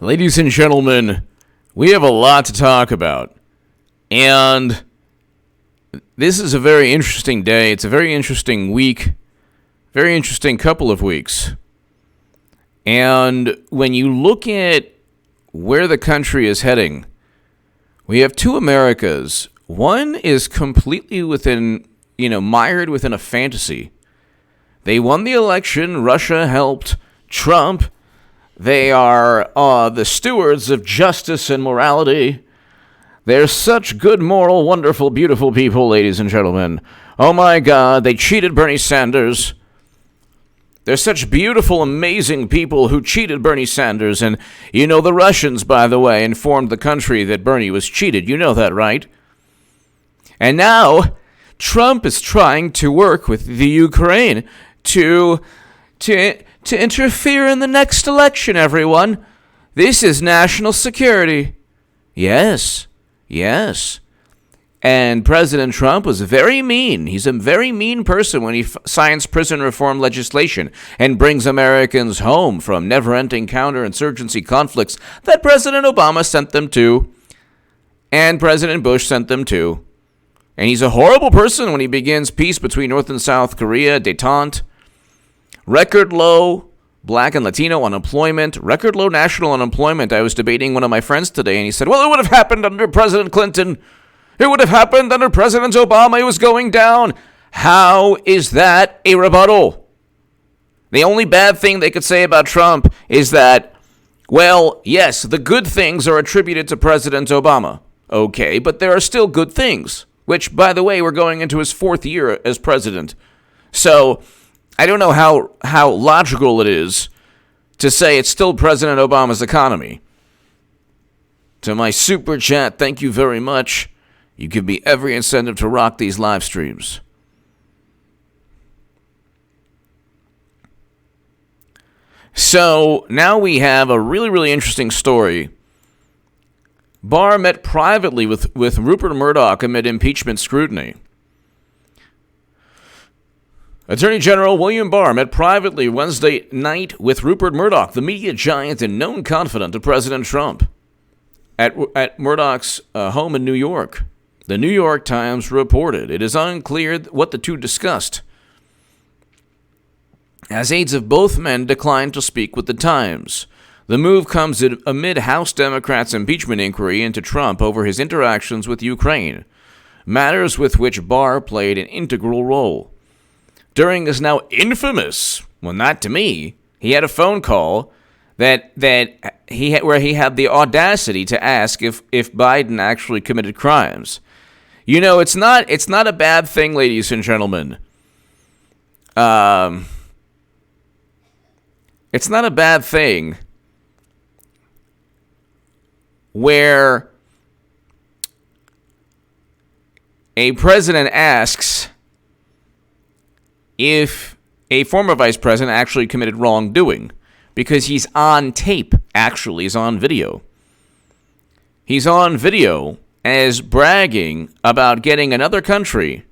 Ladies and gentlemen, we have a lot to talk about. And this is a very interesting day. It's a very interesting week. Very interesting couple of weeks. And when you look at where the country is heading, we have two Americas. One is completely mired within a fantasy. They won the election. Russia helped Trump. They are the stewards of justice and morality. They're such good, moral, wonderful, beautiful people, ladies and gentlemen. Oh my God, they cheated Bernie Sanders. They're such beautiful, amazing people who cheated Bernie Sanders. And the Russians, by the way, informed the country that Bernie was cheated. You know that, right? And now Trump is trying to work with the Ukraine to interfere in the next election, everyone. This is national security. Yes. And President Trump was very mean. He's a very mean person when he signs prison reform legislation and brings Americans home from never-ending counterinsurgency conflicts that President Obama sent them to and President Bush sent them to. And he's a horrible person when he begins peace between North and South Korea, détente. Record low Black and Latino unemployment, record low national unemployment. I was debating one of my friends today, and he said, well, it would have happened under President Clinton. It would have happened under President Obama. It was going down. How is that a rebuttal? The only bad thing they could say about Trump is that, well, yes, the good things are attributed to President Obama. Okay, but there are still good things, which, by the way, we're going into his fourth year as president. So I don't know how logical it is to say it's still President Obama's economy. To my super chat, thank you very much. You give me every incentive to rock these live streams. So now we have a really, really interesting story. Barr met privately with Rupert Murdoch amid impeachment scrutiny. Attorney General William Barr met privately Wednesday night with Rupert Murdoch, the media giant and known confidant of President Trump, at Murdoch's home in New York. The New York Times reported it is unclear what the two discussed, as aides of both men declined to speak with the Times. The move comes amid House Democrats' impeachment inquiry into Trump over his interactions with Ukraine, matters with which Barr played an integral role. During his now infamous, well, not to me, he had a phone call where he had the audacity to ask if Biden actually committed crimes. It's not a bad thing, ladies and gentlemen. It's not a bad thing where a president asks if a former vice president actually committed wrongdoing, because he's on tape, actually. He's on video. He's on video as bragging about getting another country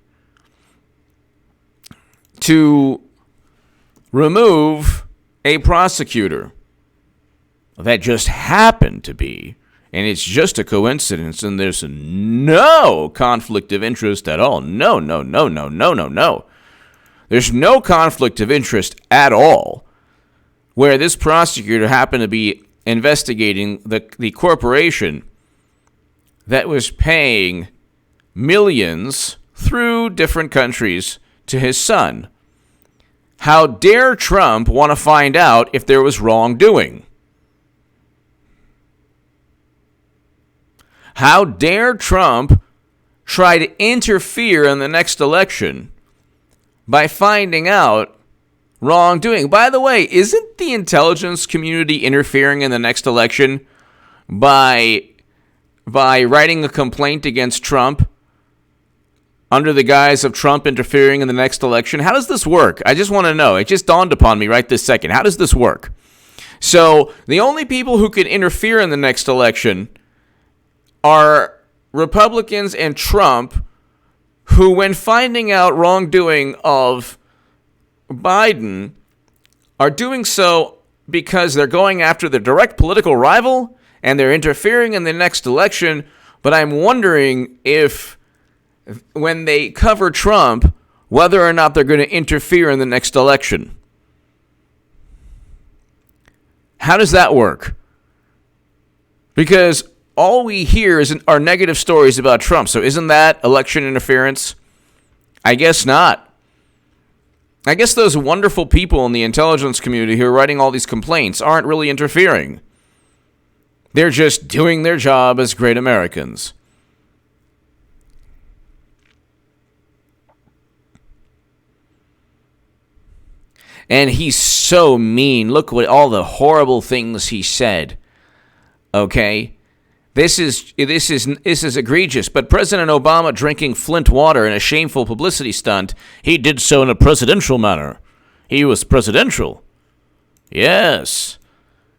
to remove a prosecutor that just happened to be, and it's just a coincidence, and there's no conflict of interest at all. No. There's no conflict of interest at all, where this prosecutor happened to be investigating the corporation that was paying millions through different countries to his son. How dare Trump want to find out if there was wrongdoing? How dare Trump try to interfere in the next election by finding out wrongdoing? By the way, isn't the intelligence community interfering in the next election by writing a complaint against Trump under the guise of Trump interfering in the next election? How does this work? I just want to know. It just dawned upon me right this second. How does this work? So the only people who can interfere in the next election are Republicans and Trump, who, when finding out wrongdoing of Biden, are doing so because they're going after their direct political rival and they're interfering in the next election. But I'm wondering if, when they cover Trump, whether or not they're going to interfere in the next election. How does that work? Because all we hear are negative stories about Trump. So isn't that election interference? I guess not. I guess those wonderful people in the intelligence community who are writing all these complaints aren't really interfering. They're just doing their job as great Americans. And he's so mean. Look what all the horrible things he said. Okay? This is egregious. But President Obama drinking Flint water in a shameful publicity stunt, he did so in a presidential manner. He was presidential. Yes.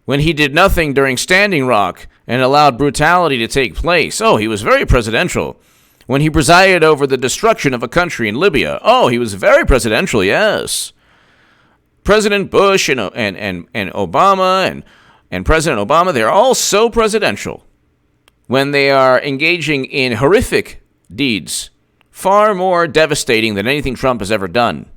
When he did nothing during Standing Rock and allowed brutality to take place, oh, he was very presidential. When he presided over the destruction of a country in Libya, oh, he was very presidential, yes. President Bush and Obama and President Obama, they're all so presidential when they are engaging in horrific deeds, far more devastating than anything Trump has ever done.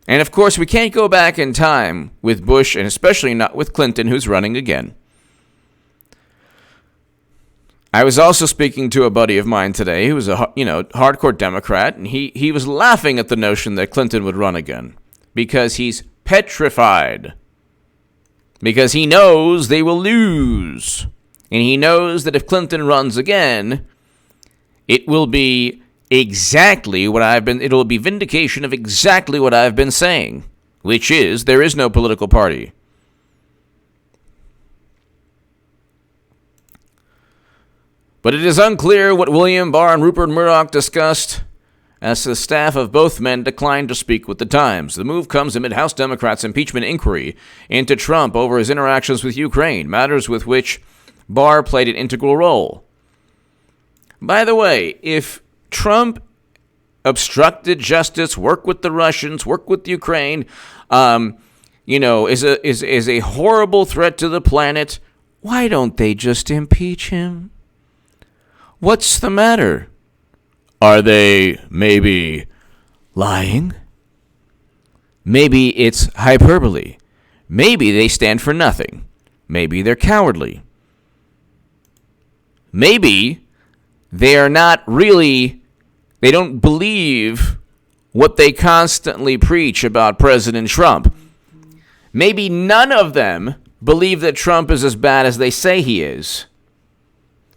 And of course, we can't go back in time with Bush, and especially not with Clinton, who's running again. I was also speaking to a buddy of mine today who was a hardcore Democrat, and he was laughing at the notion that Clinton would run again because he's petrified. Because he knows they will lose. And he knows that if Clinton runs again, it will be it'll be vindication of exactly what I've been saying, which is there is no political party. But it is unclear what William Barr and Rupert Murdoch discussed, as the staff of both men declined to speak with the Times. The move comes amid House Democrats' impeachment inquiry into Trump over his interactions with Ukraine, matters with which Barr played an integral role. By the way, if Trump obstructed justice, worked with the Russians, worked with Ukraine, is a horrible threat to the planet, why don't they just impeach him? What's the matter? Are they maybe lying? Maybe it's hyperbole. Maybe they stand for nothing. Maybe they're cowardly. Maybe they don't believe what they constantly preach about President Trump. Maybe none of them believe that Trump is as bad as they say he is.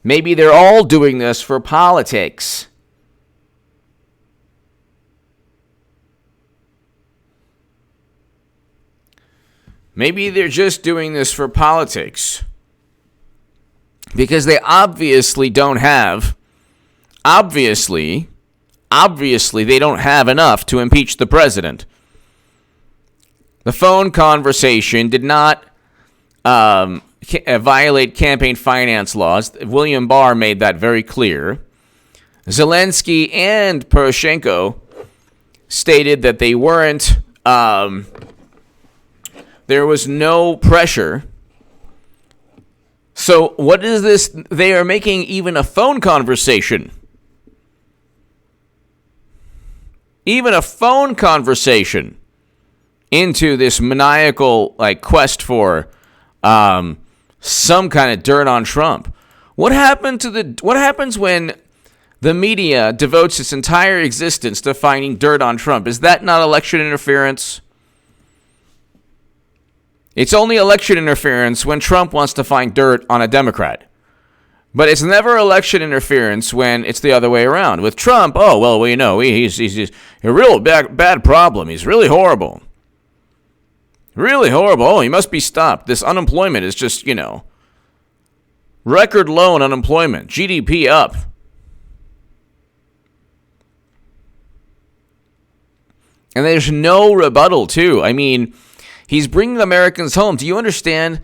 Maybe they're all doing this for politics. Maybe they're just doing this for politics. Because they obviously don't have, they don't have enough to impeach the president. The phone conversation did not violate campaign finance laws. William Barr made that very clear. Zelensky and Poroshenko stated that they weren't, there was no pressure. So what is this? They are making even a phone conversation. Even a phone conversation into this maniacal quest for some kind of dirt on Trump. What happens when the media devotes its entire existence to finding dirt on Trump? Is that not election interference? It's only election interference when Trump wants to find dirt on a Democrat. But it's never election interference when it's the other way around. With Trump, he's a real bad problem. He's really horrible. Really horrible. Oh, he must be stopped. This unemployment is just, record low in unemployment. GDP up. And there's no rebuttal, too. I mean, he's bringing Americans home. Do you understand?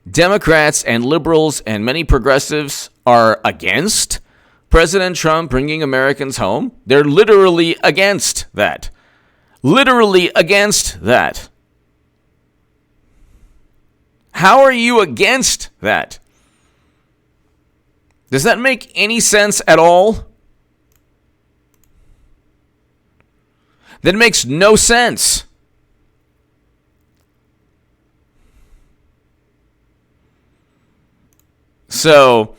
Democrats and liberals and many progressives are against President Trump bringing Americans home. They're literally against that. Literally against that. How are you against that? Does that make any sense at all? That makes no sense. So,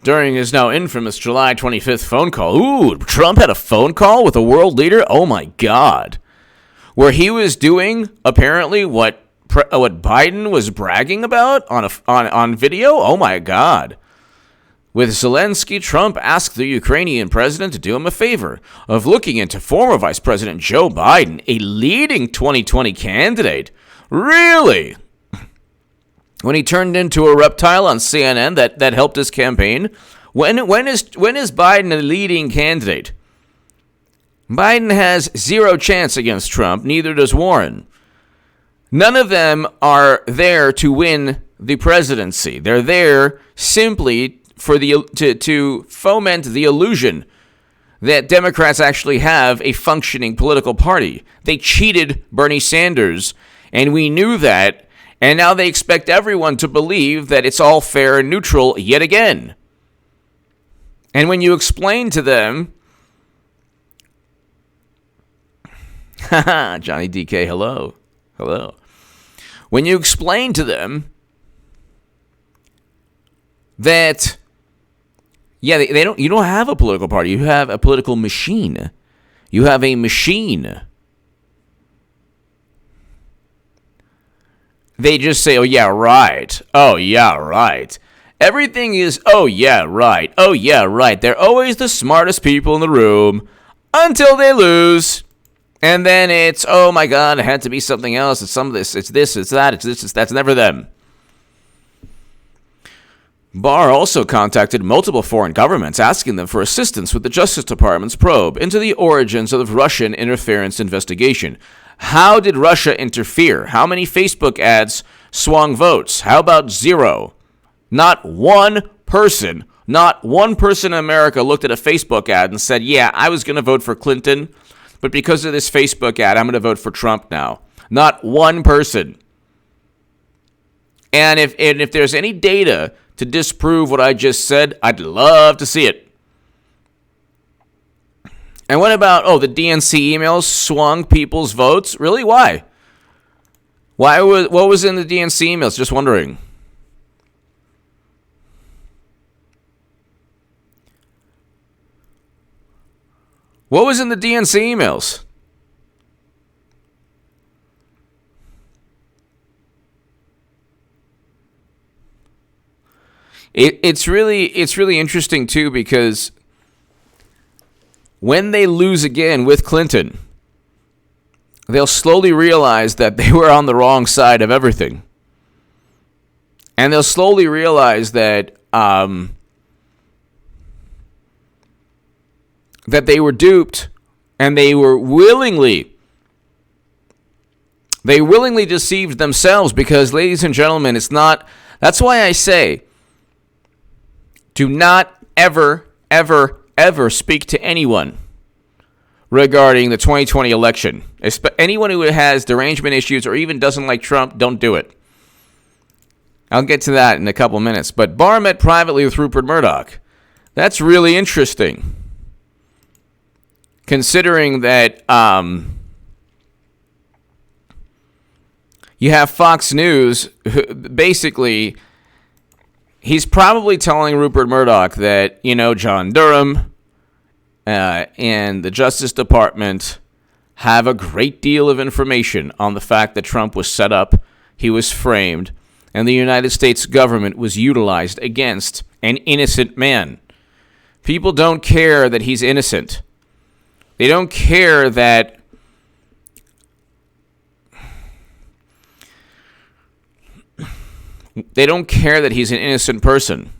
during his now infamous July 25th phone call, Trump had a phone call with a world leader? Oh my God. Where he was doing, apparently, what Biden was bragging about on video? Oh my God. With Zelensky, Trump asked the Ukrainian president to do him a favor of looking into former Vice President Joe Biden, a leading 2020 candidate. Really? When he turned into a reptile on CNN that helped his campaign? When is Biden a leading candidate? Biden has zero chance against Trump, neither does Warren. None of them are there to win the presidency. They're there simply for to foment the illusion that Democrats actually have a functioning political party. They cheated Bernie Sanders, and we knew that, and now they expect everyone to believe that it's all fair and neutral yet again. And when you explain to them, Johnny DK, hello. When you explain to them that, you don't have a political party, you have a political machine. You have a machine. They just say, oh yeah, right. Oh yeah, right. Everything is, oh yeah, right. Oh yeah, right. They're always the smartest people in the room until they lose. And then it's, oh my God, it had to be something else. It's some of this, it's this, it's that, it's this, it's that's never them. Barr also contacted multiple foreign governments asking them for assistance with the Justice Department's probe into the origins of the Russian interference investigation. How did Russia interfere? How many Facebook ads swung votes? How about zero? Not one person in America looked at a Facebook ad and said, yeah, I was going to vote for Clinton, but because of this Facebook ad, I'm going to vote for Trump now. Not one person. And if there's any data to disprove what I just said, I'd love to see it. And what about, the DNC emails swung people's votes? Really? Why? What was in the DNC emails? Just wondering. What was in the DNC emails? It's really interesting too, because when they lose again with Clinton, they'll slowly realize that they were on the wrong side of everything. And they'll slowly realize that that they were duped, and they willingly deceived themselves, because, ladies and gentlemen, that's why I say, do not ever, ever, ever speak to anyone regarding the 2020 election. Anyone who has derangement issues or even doesn't like Trump, don't do it. I'll get to that in a couple minutes. But Barr met privately with Rupert Murdoch. That's really interesting, considering that you have Fox News, basically. He's probably telling Rupert Murdoch that, John Durham and the Justice Department have a great deal of information on the fact that Trump was set up, he was framed, and the United States government was utilized against an innocent man. People don't care that he's innocent. They don't care that he's an innocent person.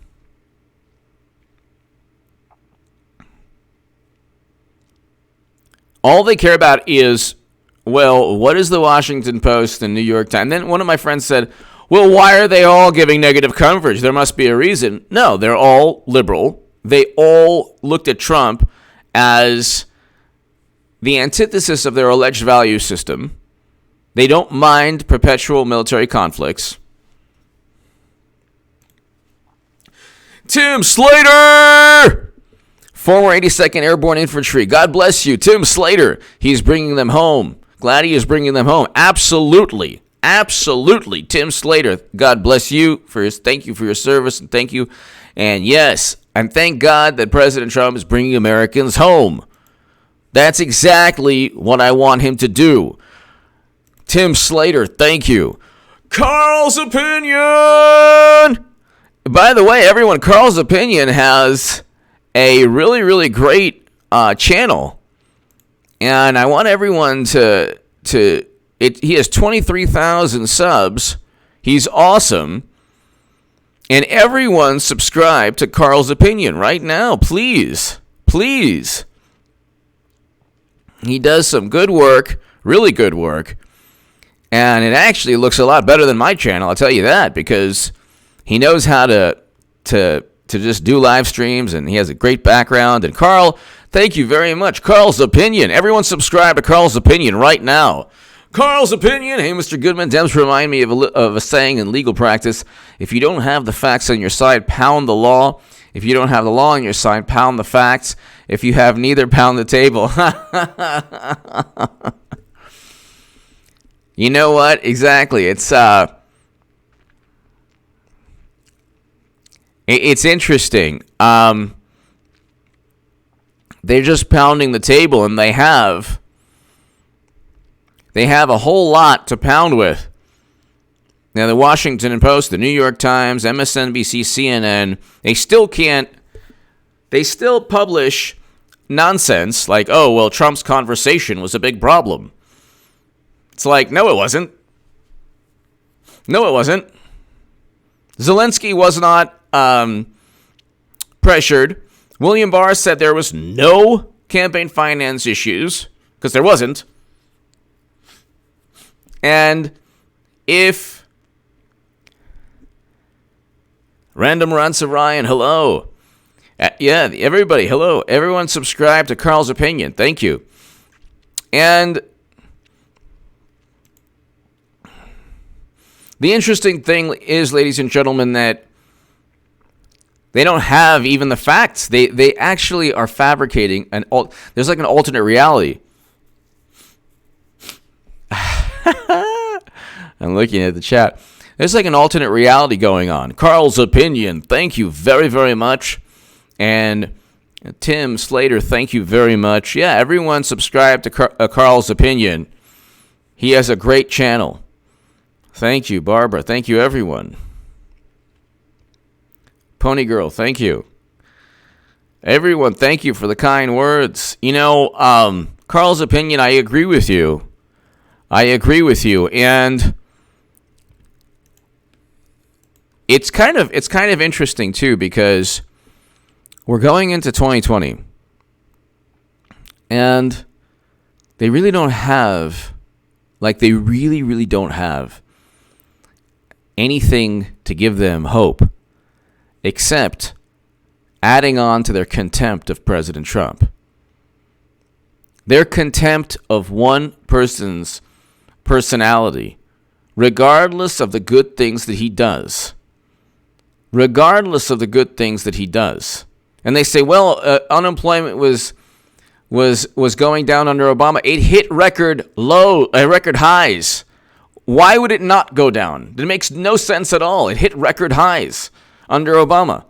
All they care about is, what is the Washington Post and New York Times? And then one of my friends said, why are they all giving negative coverage? There must be a reason. No, they're all liberal. They all looked at Trump as the antithesis of their alleged value system. They don't mind perpetual military conflicts. Tim Slater, former 82nd Airborne Infantry. God bless you, Tim Slater. He's bringing them home. Glad he is bringing them home. Absolutely. Absolutely. Tim Slater, God bless you. Thank you for your service, and thank you. And yes, and thank God that President Trump is bringing Americans home. That's exactly what I want him to do. Tim Slater, thank you. Carl's Opinion. By the way, everyone, Carl's Opinion has a really, really great channel. And I want everyone he has 23,000 subs. He's awesome. And everyone subscribe to Carl's Opinion right now, please. Please. He does some good work, really good work. And it actually looks a lot better than my channel, I'll tell you that, because he knows how to just do live streams, and he has a great background. And Carl, thank you very much. Carl's Opinion. Everyone subscribe to Carl's Opinion right now. Carl's Opinion. Hey, Mr. Goodman, Dems remind me of a saying in legal practice. If you don't have the facts on your side, pound the law. If you don't have the law on your side, pound the facts. If you have neither, pound the table. You know what? Exactly. It's interesting. They're just pounding the table, and they have a whole lot to pound with. Now, the Washington Post, the New York Times, MSNBC, CNN, they still publish nonsense like, oh, well, Trump's conversation was a big problem. It's like, no, it wasn't. No, it wasn't. Zelensky was not pressured. William Barr said there was no campaign finance issues, because there wasn't. And if Random Ransom Ryan, hello. Yeah, everybody, hello. Everyone subscribe to Carl's Opinion. Thank you. And the interesting thing is, ladies and gentlemen, that they don't have even the facts. They actually are fabricating there's like an alternate reality. I'm looking at the chat. There's like an alternate reality going on. Carl's Opinion, thank you very, very much. And Tim Slater, thank you very much. Yeah, everyone subscribe to Carl's Opinion. He has a great channel. Thank you, Barbara. Thank you, everyone. Pony Girl, thank you. Everyone, thank you for the kind words. You know, Carl's Opinion, I agree with you. And it's kind of interesting too, because we're going into 2020, and they really don't have, they really don't have anything to give them hope except adding on to their contempt of President Trump. Their contempt of one person's personality, regardless of the good things that he does. Regardless of the good things that he does. And they say, well, unemployment was going down under Obama. It hit record highs. Why would it not go down? It makes no sense at all. It hit record highs under Obama.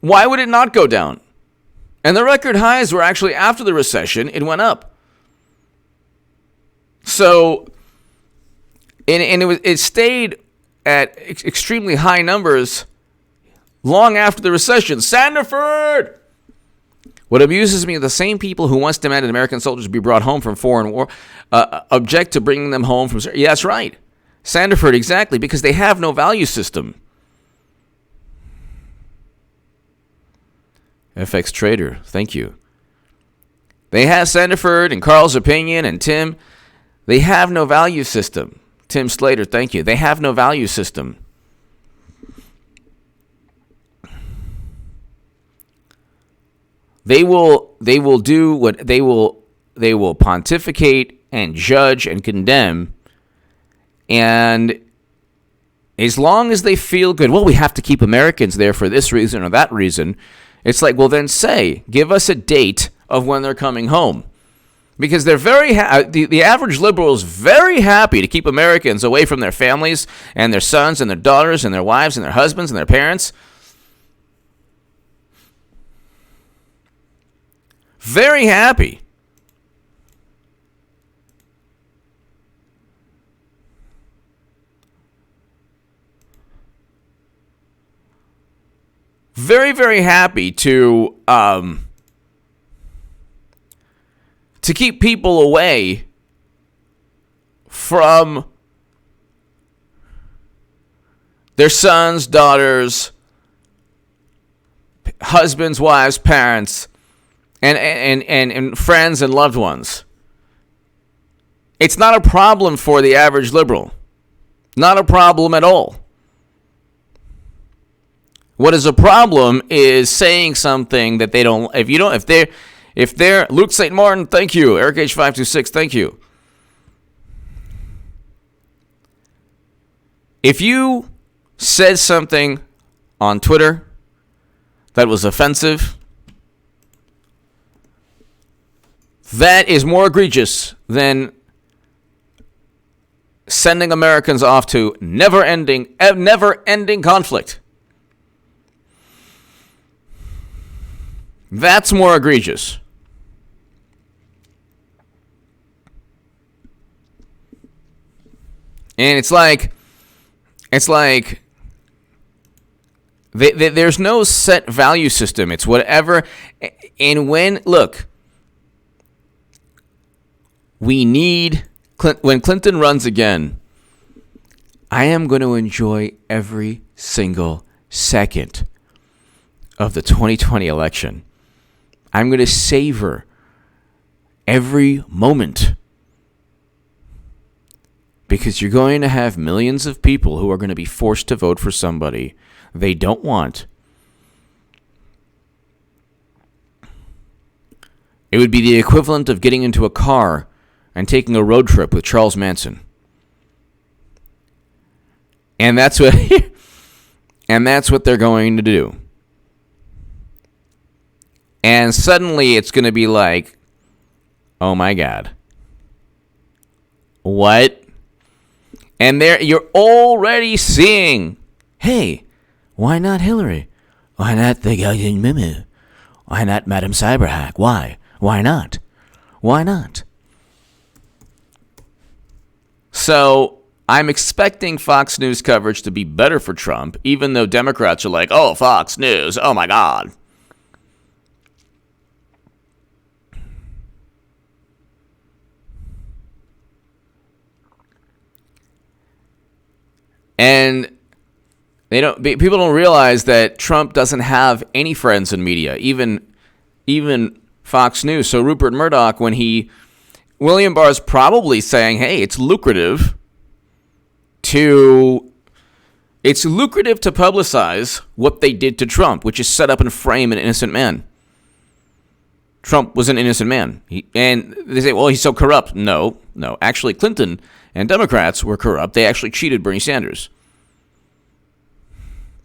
Why would it not go down? And the record highs were actually after the recession. It went up. So, and it stayed at extremely high numbers long after the recession. Sandiford! What amuses me, the same people who once demanded American soldiers be brought home from foreign war object to bringing them home from... Yeah, that's right. Sandiford, exactly, because they have no value system. FX Trader, thank you. They have Sandiford and Carl's Opinion and Tim. They have no value system. Tim Slater, thank you. They have no value system. They will do what they will pontificate and judge and condemn. And as long as they feel good, well, we have to keep Americans there for this reason or that reason. It's like, well, then give us a date of when they're coming home. Because they're the average liberal is very happy to keep Americans away from their families and their sons and their daughters and their wives and their husbands and their parents. Very happy. Very, very happy to keep people away from their sons, daughters, husbands, wives, parents, and friends and loved ones. It's not a problem for the average liberal. Not a problem at all. What is a problem is saying something that they don't. If they're Luke St. Martin, thank you. Eric H526, thank you. If you said something on Twitter that was offensive, that is more egregious than sending Americans off to never-ending conflict. That's more egregious. And it's like there's no set value system. It's whatever. And when Clinton runs again, I am going to enjoy every single second of the 2020 election. I'm going to savor every moment. Because you're going to have millions of people who are going to be forced to vote for somebody they don't want. It would be the equivalent of getting into a car and taking a road trip with Charles Manson. And that's what they're going to do. And suddenly it's going to be like, oh my God. What? And you're already seeing, hey, why not Hillary? Why not the Gallian Mimi? Why not Madam Cyberhack? Why? Why not? Why not? So I'm expecting Fox News coverage to be better for Trump, even though Democrats are like, oh, Fox News, oh my God. And people don't realize that Trump doesn't have any friends in media, even Fox News. So Rupert Murdoch, William Barr is probably saying, hey, it's lucrative to publicize what they did to Trump, which is set up and frame an innocent man. Trump was an innocent man. And they say, well, he's so corrupt. No. Actually, Clinton and Democrats were corrupt. They actually cheated Bernie Sanders.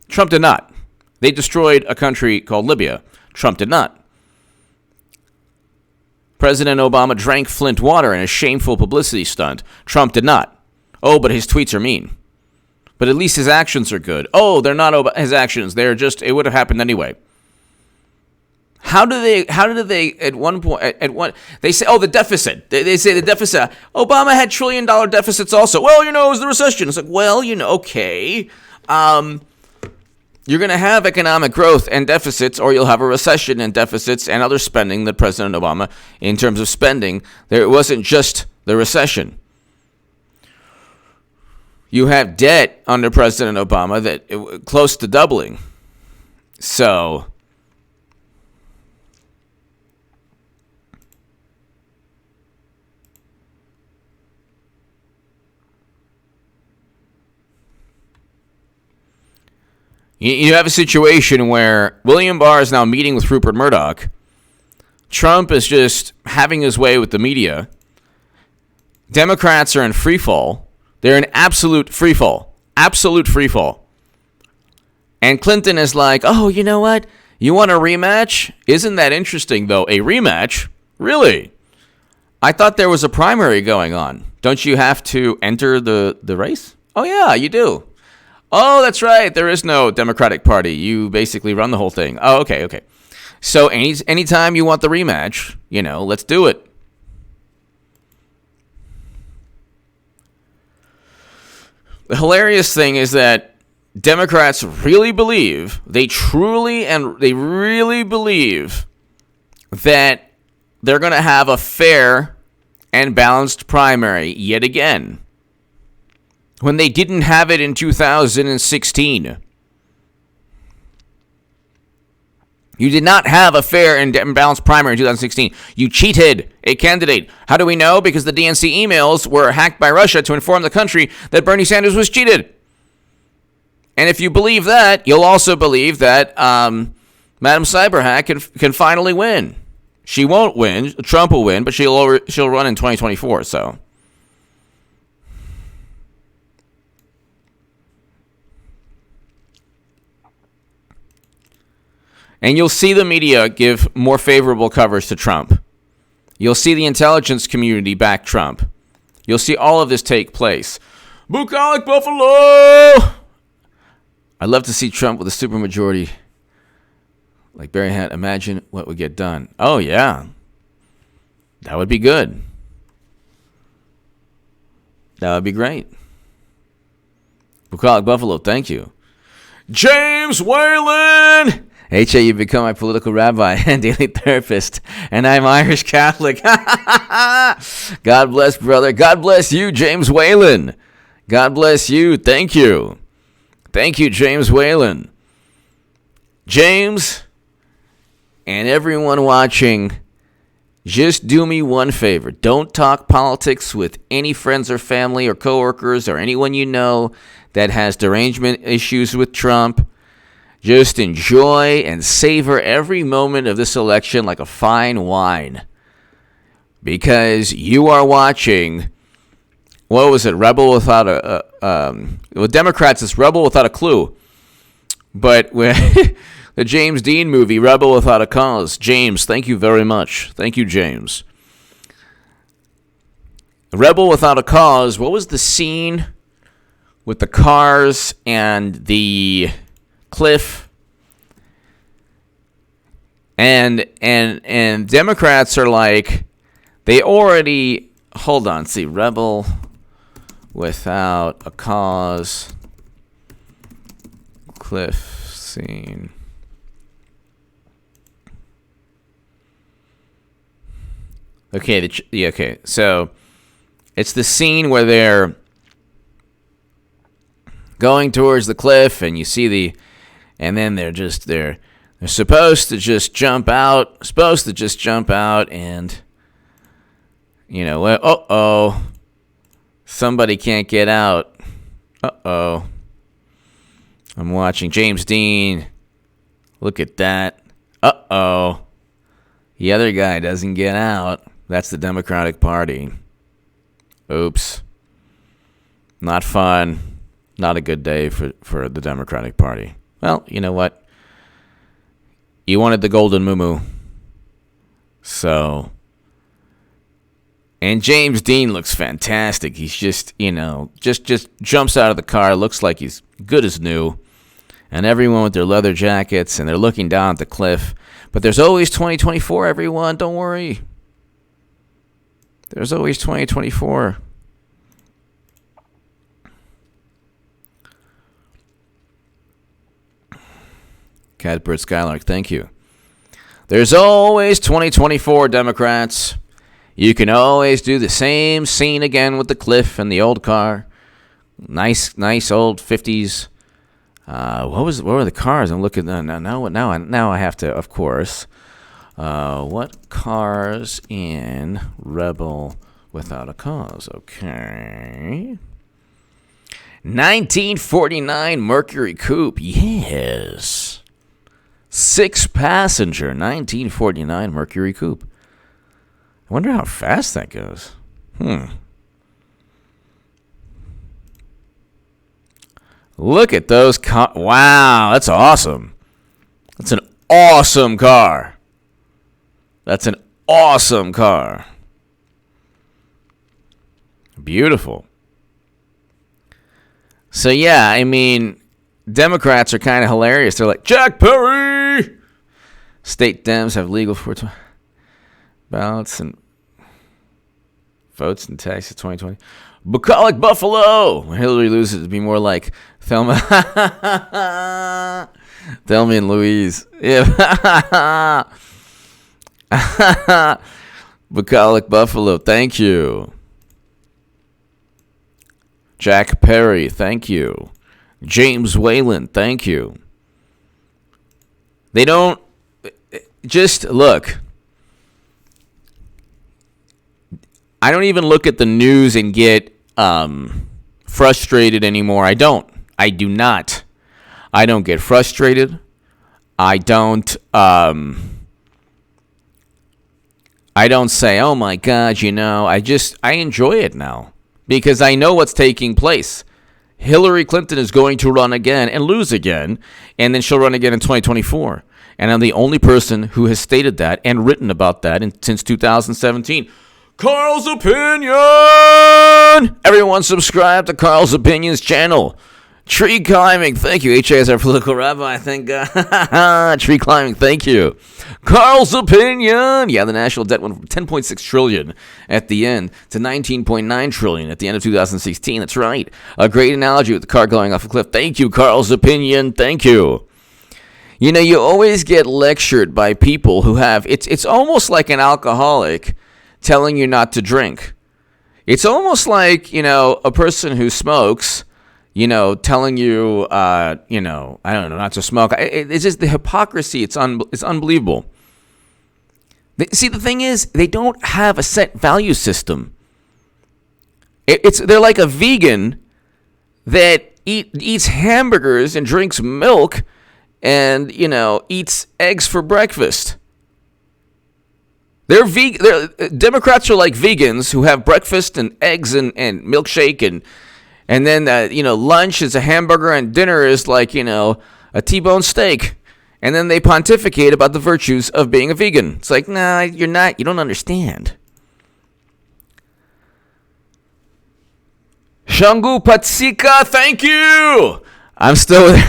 Trump did not. They destroyed a country called Libya. Trump did not. President Obama drank Flint water in a shameful publicity stunt. Trump did not. Oh, but his tweets are mean. But at least his actions are good. Oh, they're not his actions. They're just, it would have happened anyway. How did they at one point, they say, oh, the deficit. They say the deficit. Obama had $1 trillion deficits also. Well, it was the recession. It's like, well, okay. You're going to have economic growth and deficits, or you'll have a recession and deficits and other spending that President Obama, in terms of spending, it wasn't just the recession. You have debt under President Obama that close to doubling. So you have a situation where William Barr is now meeting with Rupert Murdoch. Trump is just having his way with the media. Democrats are in free fall. They're in absolute free fall. Absolute free fall. And Clinton is like, oh, you know what? You want a rematch? Isn't that interesting, though? A rematch? Really? I thought there was a primary going on. Don't you have to enter the race? Oh, yeah, you do. Oh, that's right. There is no Democratic Party. You basically run the whole thing. Oh, okay. So anytime you want the rematch, let's do it. The hilarious thing is that Democrats really believe, they really believe that they're going to have a fair and balanced primary yet again, when they didn't have it in 2016. You did not have a fair and balanced primary in 2016. You cheated a candidate. How do we know? Because the DNC emails were hacked by Russia to inform the country that Bernie Sanders was cheated. And if you believe that, you'll also believe that Madam Cyberhack can finally win. She won't win. Trump will win, but she'll run in 2024. So. And you'll see the media give more favorable coverage to Trump. You'll see the intelligence community back Trump. You'll see all of this take place. Bucolic Buffalo! I'd love to see Trump with a supermajority. Like Barry had, imagine what would get done. Oh, yeah. That would be good. That would be great. Bucolic Buffalo, thank you. James Whalen! HA, you become my political rabbi and daily therapist, and I'm Irish Catholic. God bless, brother. God bless you, James Whalen. God bless you. Thank you. Thank you, James Whalen. James, and everyone watching, just do me one favor. Don't talk politics with any friends or family or coworkers or anyone you know that has derangement issues with Trump. Just enjoy and savor every moment of this election like a fine wine. Because you are watching, what was it, Rebel Without with Democrats, it's Rebel Without a Clue. But with the James Dean movie, Rebel Without a Cause. James, thank you very much. Thank you, James. Rebel Without a Cause, what was the scene with the cars and the cliff? And Democrats are like, they already, hold on, see, Rebel Without a Cause, cliff scene. Okay, okay, so it's the scene where they're going towards the cliff, and you see and then they're supposed to just jump out, and, somebody can't get out. I'm watching James Dean. Look at that. The other guy doesn't get out. That's the Democratic Party. Oops. Not fun. Not a good day for the Democratic Party. Well, you know what? You wanted the golden moo-moo. So. And James Dean looks fantastic. He's just, just jumps out of the car. Looks like he's good as new. And everyone with their leather jackets, and they're looking down at the cliff. But there's always 2024, everyone. Don't worry. There's always 2024. Catbird Skylark, thank you. There's always 2024, Democrats. You can always do the same scene again with the cliff and the old car. Nice old 50s. What were the cars? I'm looking now I have to, of course. What cars in Rebel Without a Cause? Okay. 1949 Mercury Coupe. Yes. 6-passenger 1949 Mercury Coupe. I wonder how fast that goes. Look at those wow, that's awesome. That's an awesome car. That's an awesome car. Beautiful. So yeah, I mean, Democrats are kind of hilarious. They're like, Jack Perry! State Dems have legal for ballots and votes in Texas 2020. Bucolic Buffalo! When Hillary loses, it'd be more like Thelma. Thelma and Louise. Yeah. Bucolic Buffalo, thank you. Jack Perry, thank you. James Whalen, thank you. They don't just look. I don't even look at the news and get frustrated anymore. I do not. I don't get frustrated. I don't say, oh my God, I enjoy it now because I know what's taking place. Hillary Clinton is going to run again and lose again, and then she'll run again in 2024. And I'm the only person who has stated that and written about that since 2017. Carl's Opinion! Everyone subscribe to Carl's Opinions channel. Tree climbing, thank you. HA is our political rabbi, thank God. Tree climbing, thank you. Carl's Opinion! Yeah, the national debt went from $10.6 trillion at the end to $19.9 trillion at the end of 2016. That's right. A great analogy with the car going off a cliff. Thank you, Carl's Opinion. Thank you. You know, you always get lectured by people who have... It's almost like an alcoholic telling you not to drink. It's almost like, a person who smokes... telling you, I don't know, not to smoke. It's just the hypocrisy. It's unbelievable. See, the thing is, they don't have a set value system. They're like a vegan that eats hamburgers and drinks milk and, eats eggs for breakfast. Democrats are like vegans who have breakfast and eggs and milkshake and then, lunch is a hamburger and dinner is like, a T-bone steak. And then they pontificate about the virtues of being a vegan. It's like, nah, you're not. You don't understand. Shangu Patsika, thank you. I'm still with...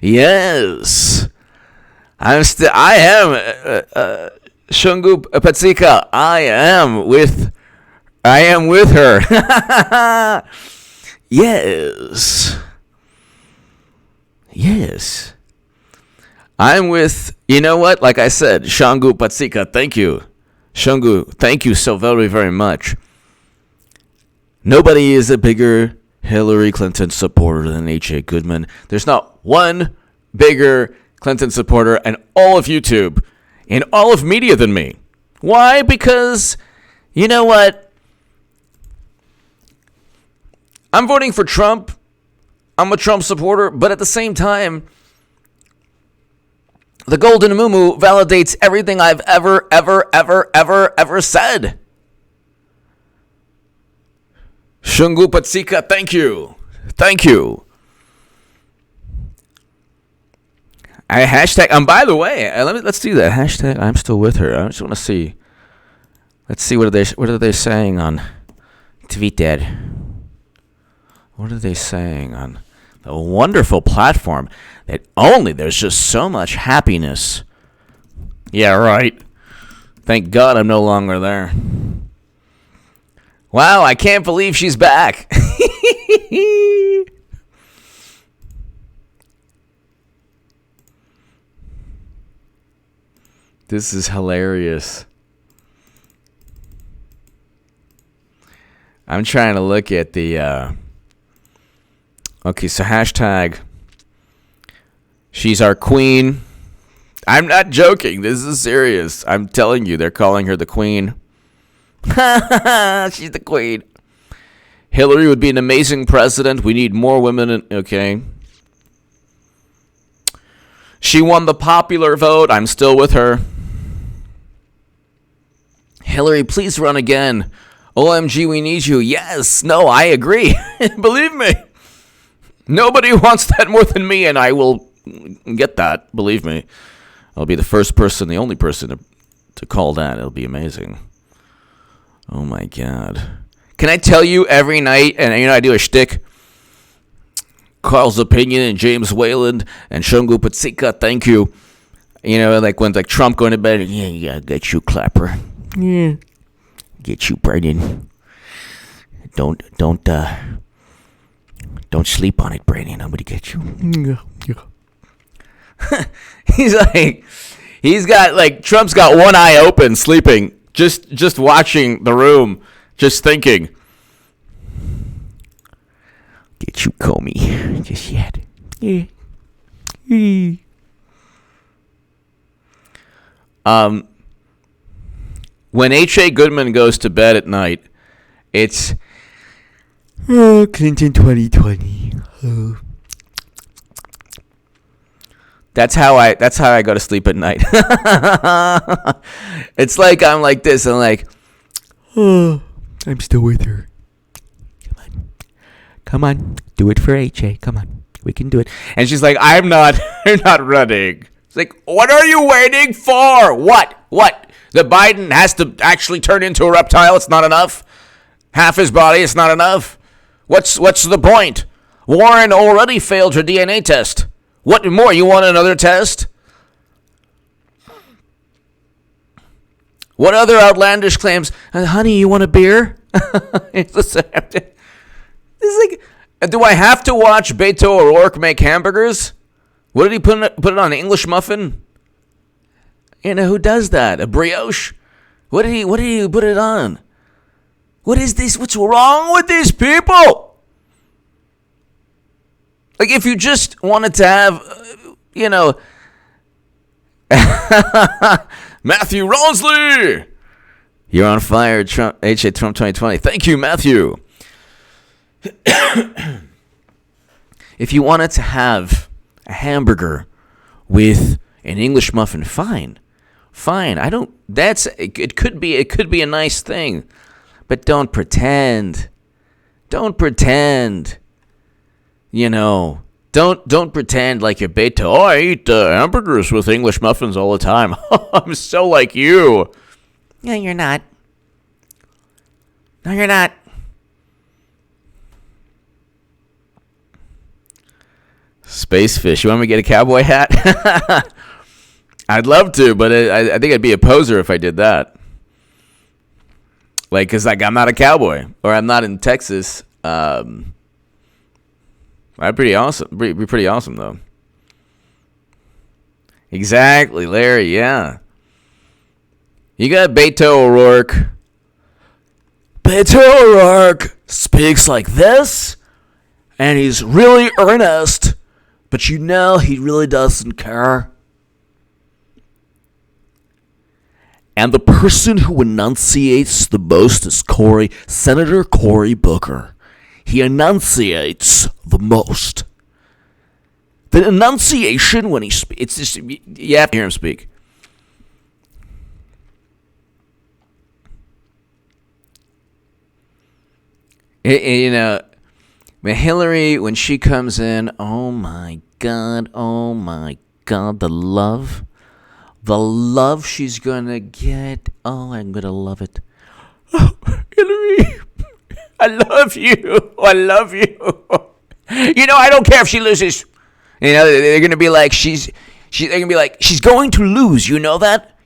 Yes. I am Shangu Patsika. I am with her. Yes. I'm with, like I said, Shangu Patsika, thank you. Shangu, thank you so very, very much. Nobody is a bigger Hillary Clinton supporter than H.A. Goodman. There's not one bigger Clinton supporter in all of YouTube, in all of media than me. Why? Because, you know what? I'm voting for Trump. I'm a Trump supporter, but at the same time, the Golden Mumu validates everything I've ever said. Shungu Patsika, thank you. Thank you. Hashtag, by the way, let's do that. Hashtag, I'm still with her. I just want to see. Let's see, what are they saying on TweetDead? What are they saying on the wonderful platform that there's just so much happiness? Yeah, right. Thank God I'm no longer there. Wow, I can't believe she's back. This is hilarious. I'm trying to look at the... Okay, so hashtag, she's our queen. I'm not joking. This is serious. I'm telling you, they're calling her the queen. She's the queen. Hillary would be an amazing president. We need more women. Okay. She won the popular vote. I'm still with her. Hillary, please run again. OMG, we need you. Yes. No, I agree. Believe me. Nobody wants that more than me, and I will get that. Believe me. I'll be the first person, the only person to call that. It'll be amazing. Oh, my God. Can I tell you every night, and I do a shtick, Carl's Opinion and James Wayland and Shungu Patsika, thank you. Like when Trump going to bed, yeah, get you, Clapper. Yeah. Get you, Brandon. Don't sleep on it, Brandon. I'm gonna get you. Yeah. Trump's got one eye open, sleeping, just watching the room, just thinking. Get you, Comey, just yet. Yeah. When H.A. Goodman goes to bed at night, it's Clinton 2020. That's how I go to sleep at night. It's like I'm like this. I'm like, I'm still with her. Come on, do it for H.A. Come on, we can do it. And she's like, I'm not running. It's like, what are you waiting for? What? The Biden has to actually turn into a reptile? It's not enough? Half his body, it's not enough? What's the point? Warren already failed her DNA test. What more? You want another test? What other outlandish claims? Honey, you want a beer? It's like, do I have to watch Beto O'Rourke make hamburgers? What did he put it on? An English muffin? Who does that? A brioche? What did he put it on? What is this? What's wrong with these people? Like, if you just wanted to have, Matthew Ronsley, you're on fire, Trump, H.A. Trump 2020. Thank you, Matthew. If you wanted to have a hamburger with an English muffin, fine. It could be a nice thing, but don't pretend. Don't pretend like you're Beto. Oh, I eat hamburgers with English muffins all the time. I'm so like you. No, you're not. No, you're not. Space fish. You want me to get a cowboy hat? I'd love to, but I think I'd be a poser if I did that. Because I'm not a cowboy, or I'm not in Texas. That'd be pretty awesome. Be pretty awesome, though. Exactly, Larry, yeah. You got Beto O'Rourke. Beto O'Rourke speaks like this, and he's really earnest, but he really doesn't care. And the person who enunciates the most is Senator Cory Booker. He enunciates the most. The enunciation when he speaks, it's just, you have to hear him speak. Hillary, when she comes in, oh my God, the love she's gonna get. Oh, I'm gonna love it. Oh, Hillary, I love you. I don't care if she loses. They're gonna be like, she's going to lose. You know that?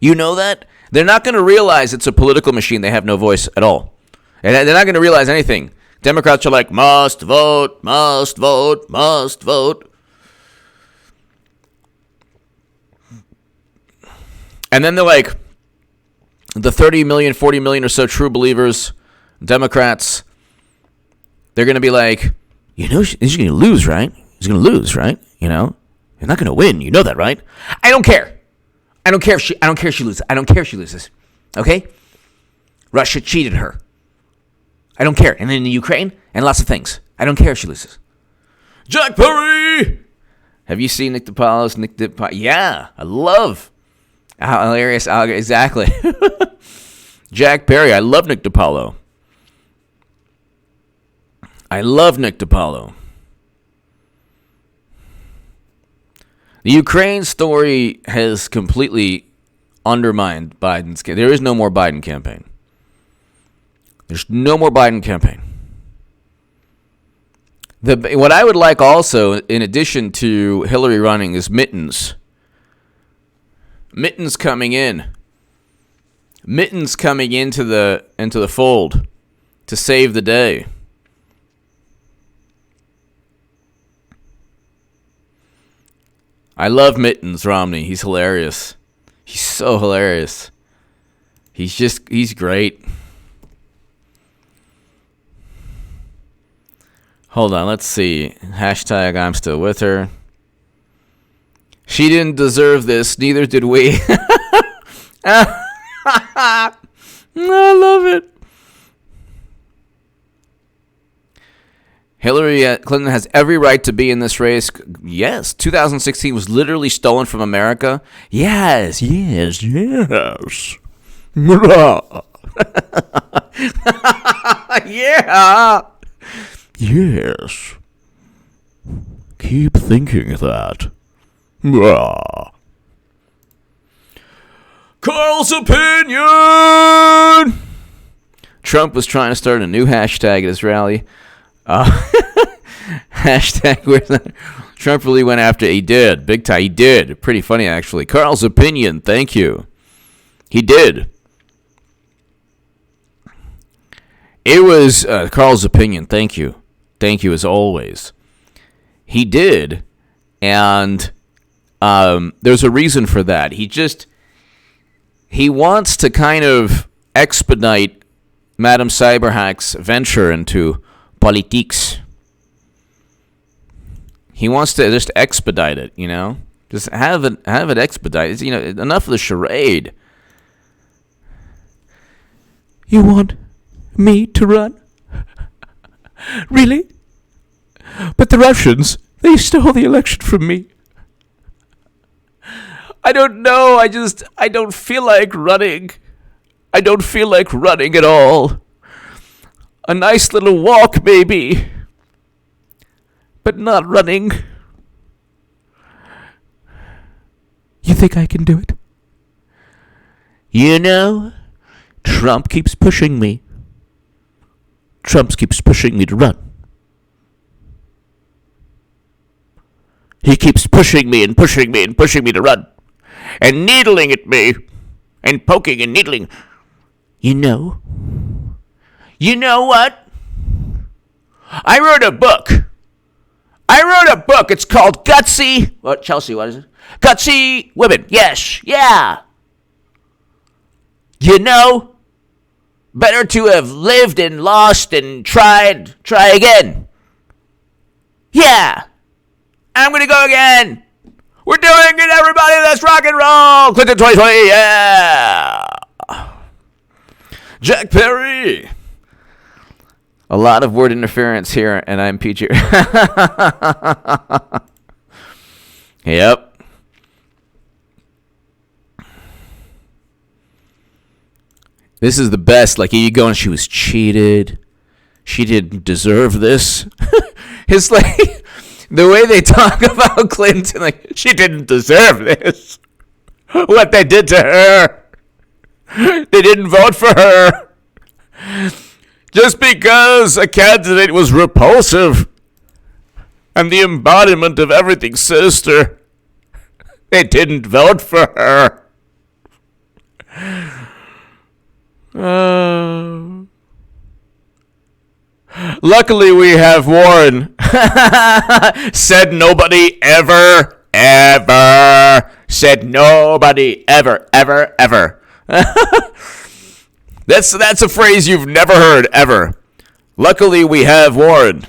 They're not gonna realize it's a political machine. They have no voice at all, and they're not gonna realize anything. Democrats are like, must vote. And then they're like, the 30 million, 40 million or so true believers, Democrats, they're going to be like, he's going to lose, right? He's going to lose, right? You're not going to win. You know that, right? I don't care. I don't care if she loses. I don't care if she loses. Okay? Russia cheated her. I don't care. And then the Ukraine and lots of things. I don't care if she loses. Jack Perry! Have you seen Nick DiPaolo's? Yeah, I love how hilarious. Exactly. Jack Perry. I love Nick DiPaolo. I love Nick DiPaolo. The Ukraine story has completely undermined Biden's campaign. There is no more Biden campaign. There's no more Biden campaign. What I would like also, in addition to Hillary running, is Mittens. Mittens coming in. Mittens coming into the fold to save the day. I love Mittens Romney. He's hilarious. He's so hilarious. He's great. Hold on, let's see. Hashtag I'm still with her. She didn't deserve this, neither did we. I love it. Hillary Clinton has every right to be in this race. Yes, 2016 was literally stolen from America. Yes. Yeah. Yes. Keep thinking that. Carl's opinion! Trump was trying to start a new hashtag at his rally. Hashtag where Trump really went after. He did. Big time. He did. Pretty funny, actually. Carl's opinion. Thank you. He did. It was Carl's opinion. Thank you. Thank you, as always. He did. And there's a reason for that. He wants to kind of expedite Madame Cyberhack's venture into politics. He wants to just expedite it, Just have it expedite. Enough of the charade. You want me to run? Really? But the Russians, they stole the election from me. I don't know. I don't feel like running. I don't feel like running at all. A nice little walk, maybe. But not running. You think I can do it? Trump keeps pushing me. Trump keeps pushing me to run. He keeps pushing me and pushing me and pushing me to run. And needling at me. And poking and needling. You know what? I wrote a book. It's called Gutsy. What, Chelsea, what is it? Gutsy Women. Yes. Yeah. Better to have lived and lost and tried. Try again. Yeah. I'm going to go again. We're doing it, everybody. Let's rock and roll. Clinton 2020. Yeah. Jack Perry. A lot of word interference here, and I'm PG. Yep. This is the best. Like, you go and she was cheated. She didn't deserve this. It's like the way they talk about Clinton, like, she didn't deserve this. What they did to her. They didn't vote for her. Just because a candidate was repulsive and the embodiment of everything sinister, they didn't vote for her. Luckily, we have Warren. Said nobody ever. Said nobody ever. That's a phrase you've never heard, ever. Luckily, we have Warren.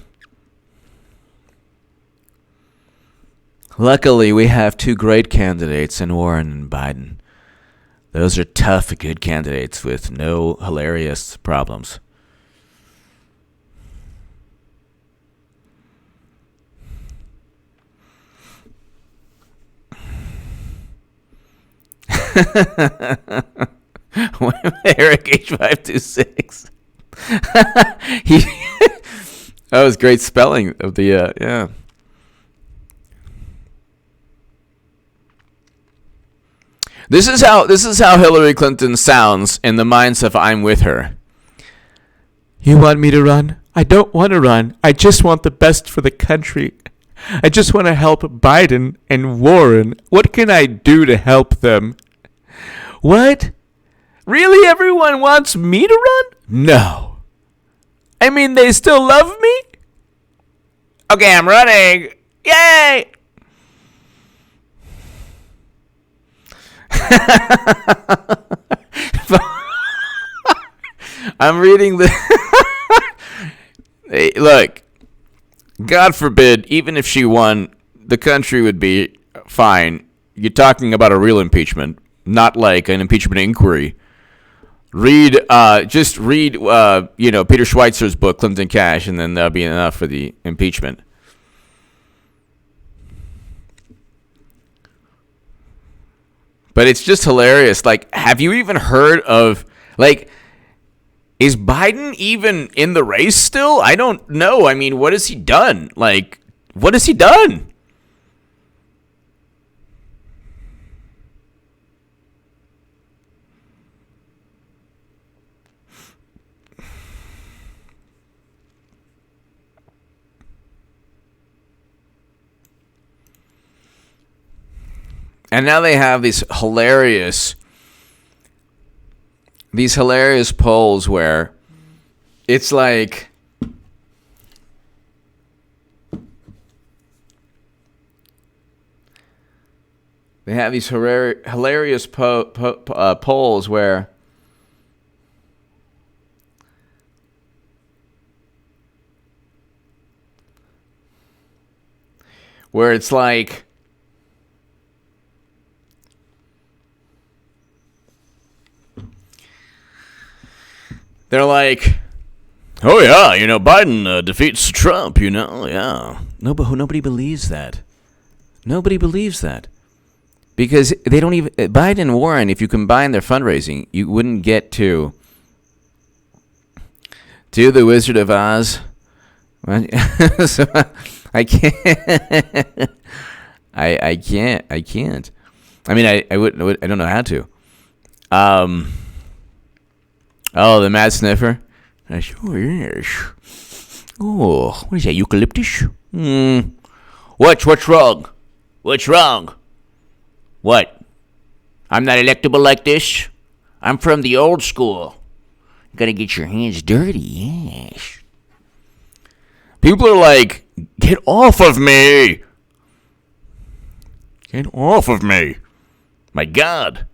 Luckily, we have two great candidates in Warren and Biden. Those are tough, good candidates with no hilarious problems. Eric H526. That was great spelling of the yeah. This is how Hillary Clinton sounds in the minds of I'm with her. You want me to run? I don't want to run. I just want the best for the country. I just want to help Biden and Warren. What can I do to help them? What? Really, everyone wants me to run? No. I mean, they still love me? Okay, I'm running. Yay! I'm reading the... Hey, look, God forbid, even if she won, the country would be fine. You're talking about a real impeachment, not like an impeachment inquiry. Just read, Peter Schweitzer's book, Clinton Cash, and then that'll be enough for the impeachment. But it's just hilarious. Like, have you even heard of, like, is Biden even in the race still? I don't know. I mean, what has he done? Like, what has he done? And now they have these hilarious polls where it's like they have these hilarious polls where it's like they're like, oh yeah, Biden defeats Trump, yeah. No, but nobody believes that. Nobody believes that. Because they don't even, Biden and Warren, if you combine their fundraising, you wouldn't get to the Wizard of Oz. So I can't. I can't. I mean, I don't know how to. Oh, the Mad Sniffer? Sure is. Oh, what is that, eucalyptus? What's wrong? What's wrong? What? I'm not electable like this? I'm from the old school. Gotta get your hands dirty, yes. People are like, get off of me! Get off of me! My God.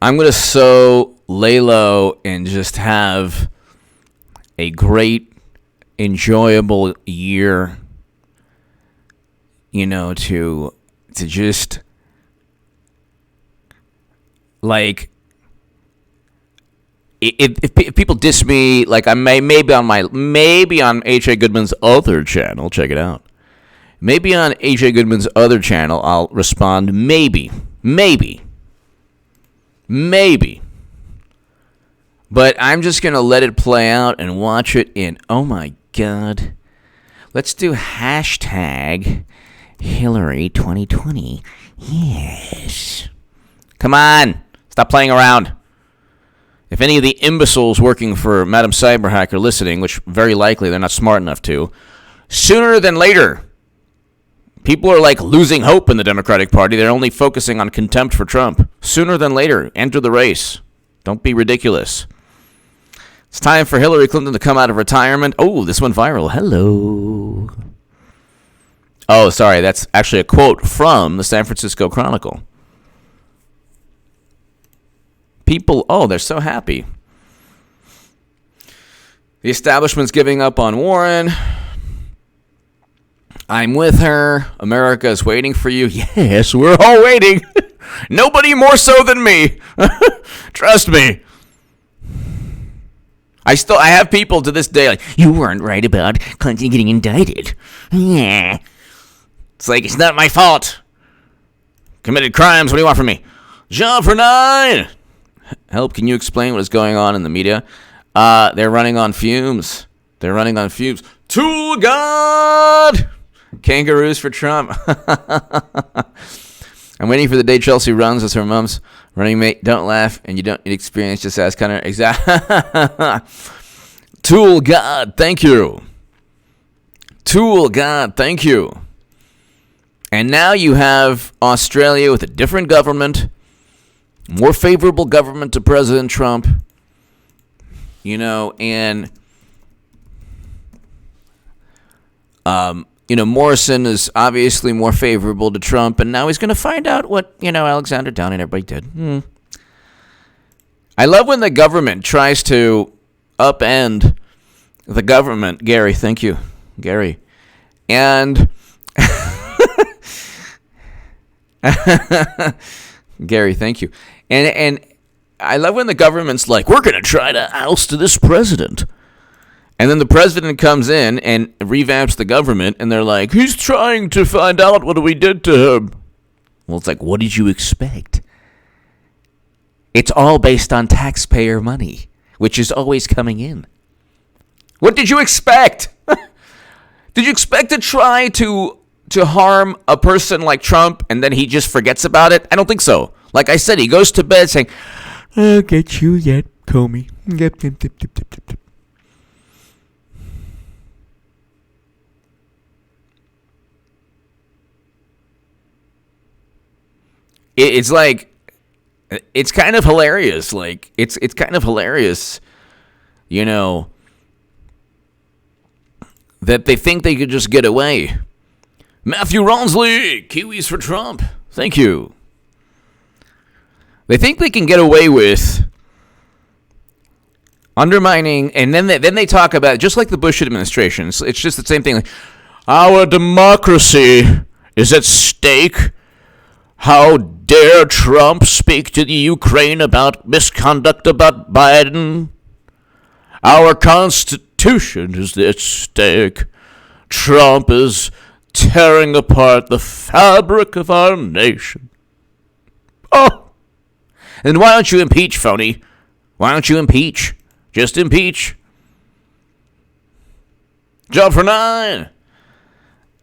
I'm going to lay low and just have a great, enjoyable year, to just, like, if people diss me, like, I maybe on H.A. Goodman's other channel, check it out. Maybe on H.A. Goodman's other channel, I'll respond, maybe. But I'm just going to let it play out and watch it in, oh my God. Let's do hashtag Hillary 2020. Yes. Come on. Stop playing around. If any of the imbeciles working for Madam Cyberhack are listening, which very likely they're not smart enough to, sooner than later, people are like losing hope in the Democratic Party. They're only focusing on contempt for Trump. Sooner than later, enter the race. Don't be ridiculous. It's time for Hillary Clinton to come out of retirement. Oh, this went viral. Hello. Oh, sorry. That's actually a quote from the San Francisco Chronicle. People, they're so happy. The establishment's giving up on Warren. I'm with her. America is waiting for you. Yes, we're all waiting. Nobody more so than me. Trust me. I have people to this day like, you weren't right about Clinton getting indicted. Yeah. It's like, it's not my fault. Committed crimes. What do you want from me? Job for 9. Help, can you explain what is going on in the media? They're running on fumes. Tool God! Kangaroos for Trump. I'm waiting for the day Chelsea runs as her mom's running mate. Don't laugh, and you don't need experience. Just ask Connor. Tool God, thank you. Tool God, thank you. And now you have Australia with a different government, more favorable government to President Trump. And Morrison is obviously more favorable to Trump, and now he's going to find out what, Alexander Downing and everybody did. I love when the government tries to upend the government. Gary, thank you. Gary. And Gary, thank you. And I love when the government's like, we're going to try to oust this president. And then the president comes in and revamps the government, and they're like, he's trying to find out what we did to him. Well, it's like, what did you expect? It's all based on taxpayer money, which is always coming in. What did you expect? Did you expect to try to harm a person like Trump, and then he just forgets about it? I don't think so. Like I said, he goes to bed saying, I'll get you yet, Comey. It's like, it's kind of hilarious. Like, it's kind of hilarious, that they think they could just get away. Matthew Ronsley, Kiwis for Trump. Thank you. They think they can get away with undermining, and then they talk about, just like the Bush administration, it's just the same thing. Like, our democracy is at stake. How dare Trump speak to the Ukraine about misconduct about Biden? Our Constitution is at stake. Trump is tearing apart the fabric of our nation. Oh! Then why don't you impeach, phony? Why don't you impeach? Just impeach. Job for 9.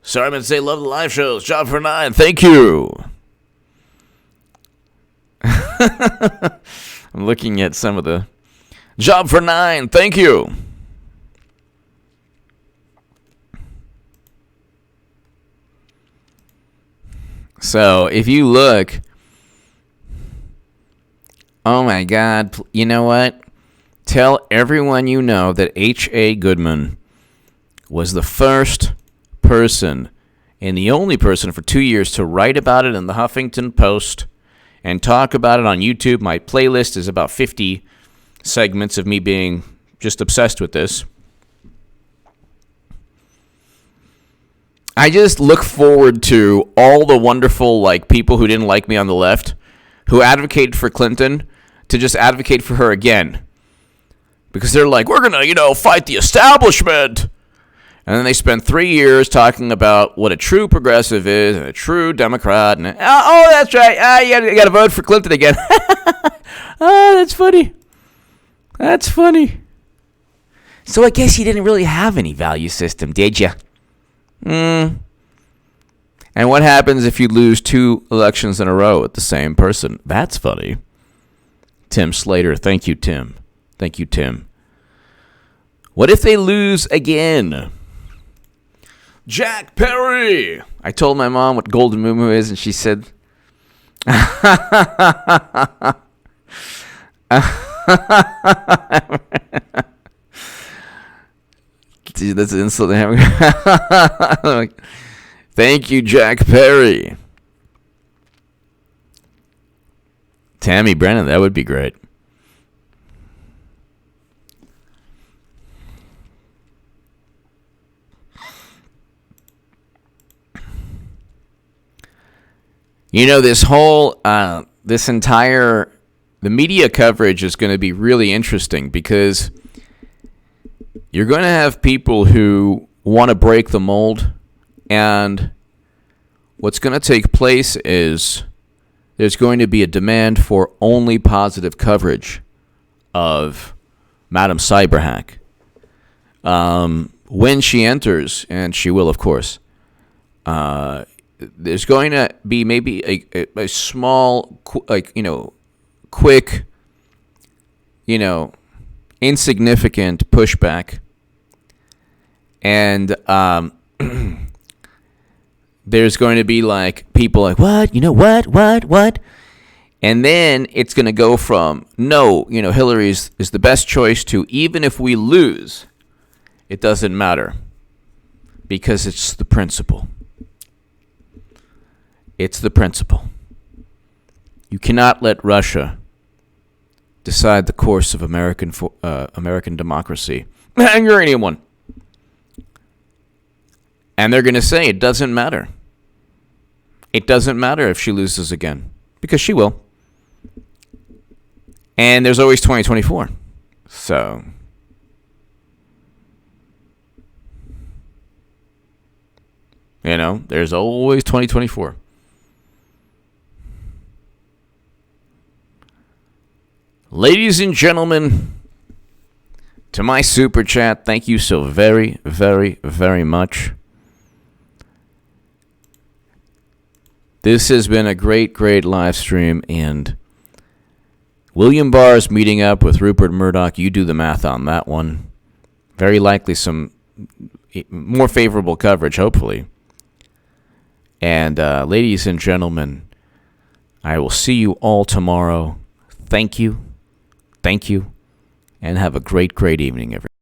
Sorry, I meant to say love the live shows. Job for 9. Thank you. I'm looking at some of the job for 9. Thank you. So if you look, oh my God, you know what? Tell everyone you know that H.A. Goodman was the first person and the only person for 2 years to write about it in the Huffington Post and talk about it on YouTube. My playlist is about 50 segments of me being just obsessed with this. I just look forward to all the wonderful people who didn't like me on the left, who advocated for Clinton, to just advocate for her again. Because they're like, we're going to, fight the establishment. And then they spend 3 years talking about what a true progressive is and a true Democrat. And oh, that's right. You got to vote for Clinton again. Oh, that's funny. That's funny. So I guess you didn't really have any value system, did you? And what happens if you lose 2 elections in a row with the same person? That's funny. Tim Slater. Thank you, Tim. Thank you, Tim. What if they lose again? Jack Perry. I told my mom what Golden Moo is, and she said, dude, that's insulting. Thank you, Jack Perry. Tammy Brennan, that would be great. This whole, the media coverage is going to be really interesting because you're going to have people who want to break the mold, and what's going to take place is there's going to be a demand for only positive coverage of Madam Cyberhack. When she enters, and she will, of course, there's going to be maybe a small, quick, insignificant pushback. And there's going to be people like, what? What? And then it's going to go from, no, Hillary is the best choice to, even if we lose, it doesn't matter. Because it's the principle. It's the principle. You cannot let Russia decide the course of American democracy. And uranium one. And they're going to say it doesn't matter. It doesn't matter if she loses again. Because she will. And there's always 2024. So, there's always 2024. Ladies and gentlemen, to my super chat, thank you so very, very, very much. This has been a great, great live stream, and William Barr is meeting up with Rupert Murdoch. You do the math on that one. Very likely some more favorable coverage, hopefully. And ladies and gentlemen, I will see you all tomorrow. Thank you, and have a great, great evening, everyone.